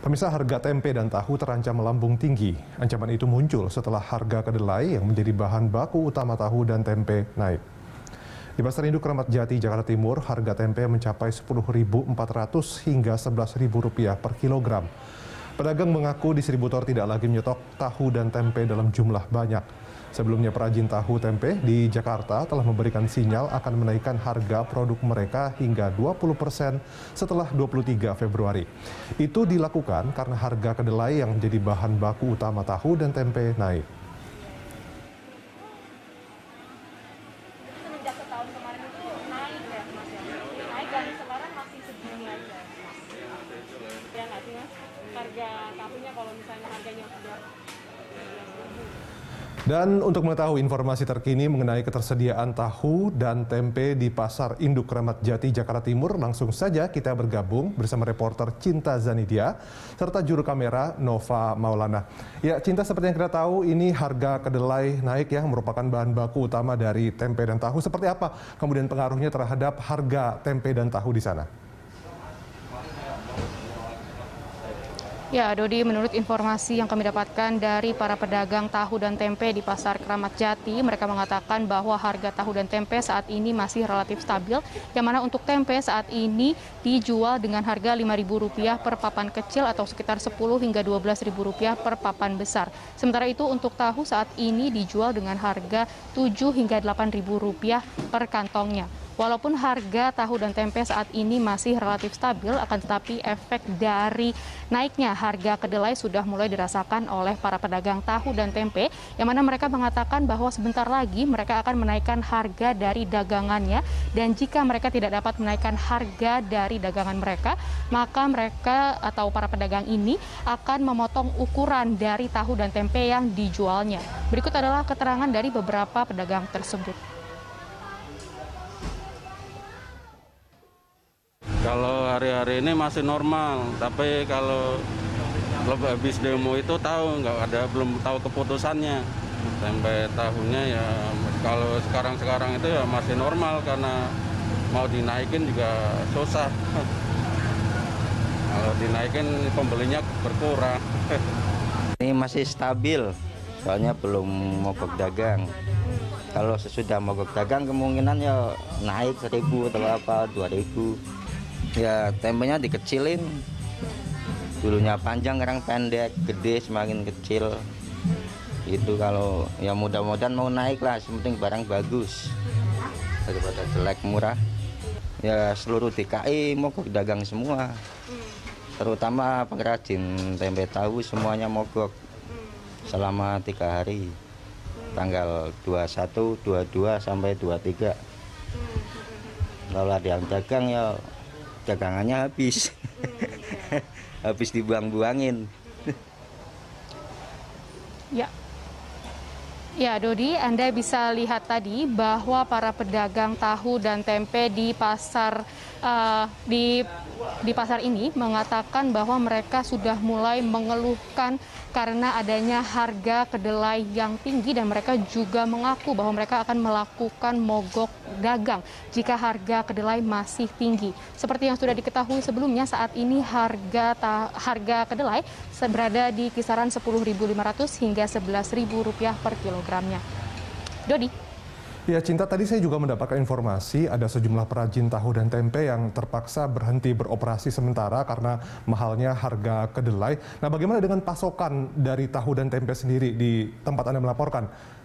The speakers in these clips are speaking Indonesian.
Pemirsa, harga tempe dan tahu terancam melambung tinggi. Ancaman itu muncul setelah harga kedelai yang menjadi bahan baku utama tahu dan tempe naik. Di Pasar Induk Kramat Jati, Jakarta Timur, harga tempe mencapai Rp10.400 hingga Rp11.000 per kilogram. Pedagang mengaku distributor tidak lagi menyetok tahu dan tempe dalam jumlah banyak. Sebelumnya perajin tahu tempe di Jakarta telah memberikan sinyal akan menaikkan harga produk mereka hingga 20% setelah 23 Februari. Itu dilakukan karena harga kedelai yang menjadi bahan baku utama tahu dan tempe naik. Semenjak setahun kemarin itu naik ya Mas ya? Naik dan sekarang masih segini aja Mas. Ya nggak sih Mas? Harga tahunya kalau misalnya harganya sudah Dan untuk mengetahui informasi terkini mengenai ketersediaan tahu dan tempe di Pasar Induk Kramat Jati, Jakarta Timur, langsung saja kita bergabung bersama reporter Cinta Zanidia serta juru kamera Nova Maulana. Ya, Cinta, seperti yang kita tahu, ini harga kedelai naik ya, merupakan bahan baku utama dari tempe dan tahu. Seperti apa kemudian pengaruhnya terhadap harga tempe dan tahu di sana? Ya, Dodi, menurut informasi yang kami dapatkan dari para pedagang tahu dan tempe di Pasar Kramat Jati, mereka mengatakan bahwa harga tahu dan tempe saat ini masih relatif stabil, yang mana untuk tempe saat ini dijual dengan harga Rp5.000 per papan kecil atau sekitar Rp10.000 hingga Rp12.000 per papan besar. Sementara itu untuk tahu saat ini dijual dengan harga Rp7.000 hingga Rp8.000 per kantongnya. Walaupun harga tahu dan tempe saat ini masih relatif stabil, akan tetapi efek dari naiknya harga kedelai sudah mulai dirasakan oleh para pedagang tahu dan tempe, yang mana mereka mengatakan bahwa sebentar lagi mereka akan menaikkan harga dari dagangannya, dan jika mereka tidak dapat menaikkan harga dari dagangan mereka, maka mereka atau para pedagang ini akan memotong ukuran dari tahu dan tempe yang dijualnya. Berikut adalah keterangan dari beberapa pedagang tersebut. Kalau hari-hari ini masih normal, tapi kalau habis demo itu belum tahu keputusannya. Tempe tahunya ya kalau sekarang itu ya masih normal karena mau dinaikin juga susah. Kalau dinaikin pembelinya berkurang. Ini masih stabil, soalnya belum mogok dagang. Kalau sesudah mogok dagang kemungkinan ya naik 1.000 atau apa 2.000. Ya tempenya dikecilin, dulunya panjang sekarang pendek, gede semakin kecil. Itu kalau ya mudah-mudahan mau naik lah, yang penting barang bagus daripada jelek murah. Ya seluruh DKI mogok dagang semua, terutama pengrajin tempe tahu semuanya mogok selama 3 hari, tanggal 21, 22 sampai 23. Kalau ada yang dagang ya dagangannya habis, habis dibuang-buangin. Ya, Dodi, Anda bisa lihat tadi bahwa para pedagang tahu dan tempe di pasar di pasar ini mengatakan bahwa mereka sudah mulai mengeluhkan karena adanya harga kedelai yang tinggi, dan mereka juga mengaku bahwa mereka akan melakukan mogok dagang jika harga kedelai masih tinggi. Seperti yang sudah diketahui sebelumnya, saat ini harga kedelai berada di kisaran Rp10.500 hingga Rp11.000 per kilogramnya. Dodi. Ya, Cinta, tadi saya juga mendapatkan informasi ada sejumlah perajin tahu dan tempe yang terpaksa berhenti beroperasi sementara karena mahalnya harga kedelai. Nah, bagaimana dengan pasokan dari tahu dan tempe sendiri di tempat Anda melaporkan?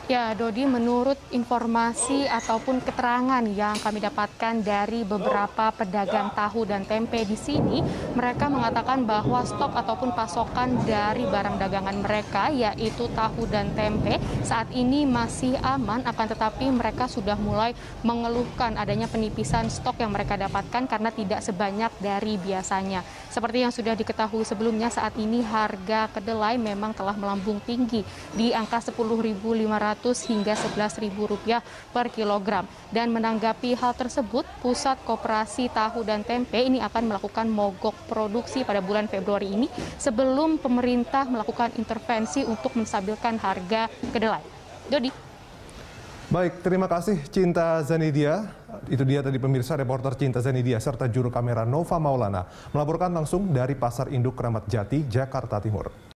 Ya, Dodi, menurut informasi ataupun keterangan yang kami dapatkan dari beberapa pedagang tahu dan tempe di sini, mereka mengatakan bahwa stok ataupun pasokan dari barang dagangan mereka, yaitu tahu dan tempe, saat ini masih aman, akan tetapi mereka sudah mulai mengeluhkan adanya penipisan stok yang mereka dapatkan karena tidak sebanyak dari biasanya. Seperti yang sudah diketahui sebelumnya, saat ini harga kedelai memang telah melambung tinggi di angka Rp10.500 hingga Rp11.000 per kilogram. Dan menanggapi hal tersebut, Pusat Koperasi Tahu dan Tempe ini akan melakukan mogok produksi pada bulan Februari ini sebelum pemerintah melakukan intervensi untuk menstabilkan harga kedelai. Dodi. Baik, terima kasih Cinta Zanidia. Itu dia tadi pemirsa reporter Cinta Zanidia serta juru kamera Nova Maulana melaporkan langsung dari Pasar Induk Kramat Jati, Jakarta Timur.